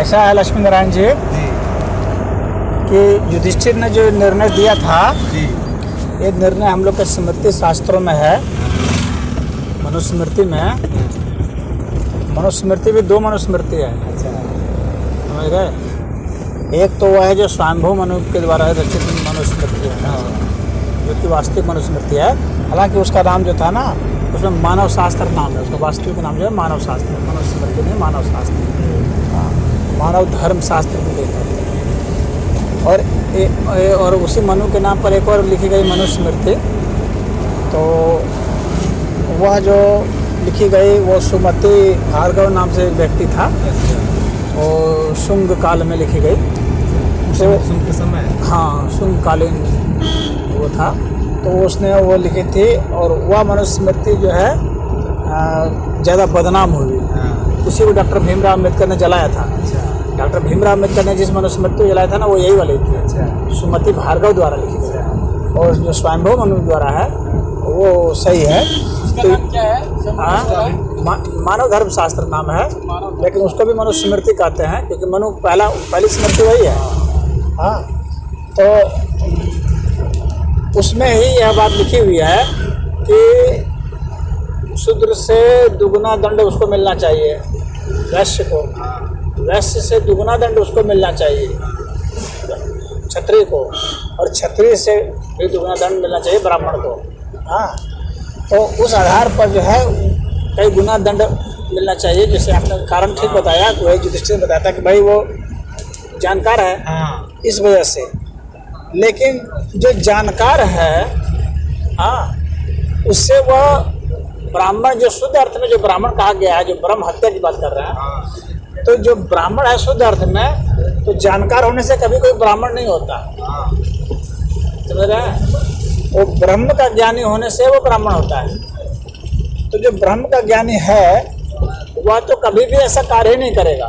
ऐसा है लक्ष्मी नारायण जी कि युधिष्ठिर ने जो निर्णय दिया था जी ये निर्णय हम लोग के स्मृति शास्त्रों में है। मनुस्मृति में मनुस्मृति भी दो मनुस्मृति है। समझ गए? एक तो वह है जो स्वयंभू मनु के द्वारा रचित मनुस्मृति है जो कि वास्तविक मनुस्मृति है। हालांकि उसका नाम जो था ना उसमें मानव शास्त्र नाम है, उसका वास्तविक नाम जो है मानव शास्त्र, मनुस्मृति नहीं मानव शास्त्र। हाँ, मानव धर्म शास्त्र को कहते हैं। और उसी मनु के नाम पर एक और लिखी गई मनुस्मृति, तो वह जो लिखी गई वो सुमति भार्गव नाम से एक व्यक्ति था और शुंग काल में लिखी गई। तो शुंग के समय हाँ शुंग कालीन वो था, तो उसने वो लिखी थी और वह मनुस्मृति जो है ज़्यादा बदनाम हुई। उसी को डॉक्टर भीमराव अम्बेडकर ने जलाया था। डॉक्टर भीमराव अम्बेडकर ने जिस मनुस्मृति को जलाया था ना वो यही वाली थी, सुमति भार्गव द्वारा लिखी गई। और जो स्वयंभू मनु द्वारा है वो सही है। तो क्या है? मानव धर्म शास्त्र नाम है, लेकिन उसको भी मनुस्मृति कहते हैं क्योंकि मनु पहली स्मृति वही है। हाँ, तो उसमें ही यह बात लिखी हुई है कि शूद्र से दुगुना दंड उसको मिलना चाहिए, वैश्य को, वैश्य से दुगुना दंड उसको मिलना चाहिए क्षत्रिय को, और क्षत्रिय से भी दुगुना दंड मिलना चाहिए ब्राह्मण को। हाँ, तो उस आधार पर जो है कई गुना दंड मिलना चाहिए। जैसे आपने कारण ठीक बताया, वही युधिष्ठिर ने बताया था कि भाई वो जानकार है इस वजह से। लेकिन जो जानकार है हाँ उससे वह ब्राह्मण जो शुद्ध अर्थ में जो ब्राह्मण कहा गया है, जो ब्रह्म हत्या की बात कर रहे हैं, तो जो ब्राह्मण है शुद्ध अर्थ में, तो जानकार होने से कभी कोई ब्राह्मण नहीं होता। समझ रहे हैं? वो ब्रह्म का ज्ञानी होने से वो ब्राह्मण होता है। तो जो ब्रह्म का ज्ञानी है वह तो कभी भी ऐसा कार्य ही नहीं करेगा,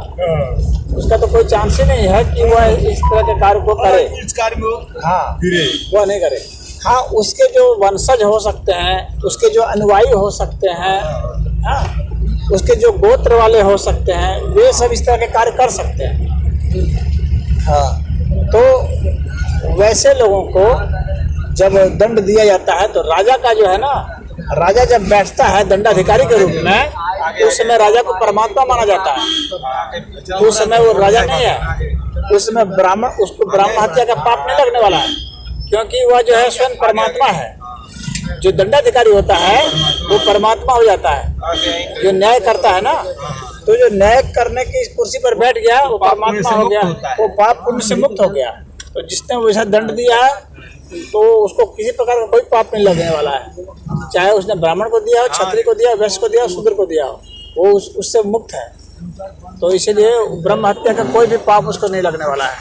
उसका तो कोई चांस ही नहीं है कि वह इस तरह के कार्य को करे। इस कार्य में हाँ वह नहीं करे। हाँ, उसके जो वंशज हो सकते हैं, उसके जो अनुयायी हो सकते हैं, हाँ, उसके जो गोत्र वाले हो सकते हैं, वे सब इस तरह के कार्य कर सकते हैं। हाँ, तो वैसे लोगों को जब दंड दिया जाता है तो राजा का जो है ना, राजा जब बैठता है दंडाधिकारी के रूप में, उस समय राजा को परमात्मा माना जाता है। उस समय वो राजा नहीं है, उस समय ब्राह्मण, उसको ब्राह्मण हत्या का पाप नहीं लगने वाला है, क्योंकि वह जो है स्वयं परमात्मा है। जो दंडाधिकारी होता है वो परमात्मा हो जाता है, जो न्याय करता है ना, तो जो न्याय करने की कुर्सी पर बैठ गया वो परमात्मा हो गया, वो पाप पुण्य से मुक्त हो गया। तो जिसने वैसा दंड दिया है तो उसको किसी प्रकार का कोई पाप नहीं लगने वाला है, चाहे उसने ब्राह्मण को दिया हो, क्षत्रिय को दिया, वैश्य को दिया, शूद्र को दिया हो, वो उससे मुक्त है। तो इसीलिए ब्रह्म हत्या का कोई भी पाप उसको नहीं लगने वाला है।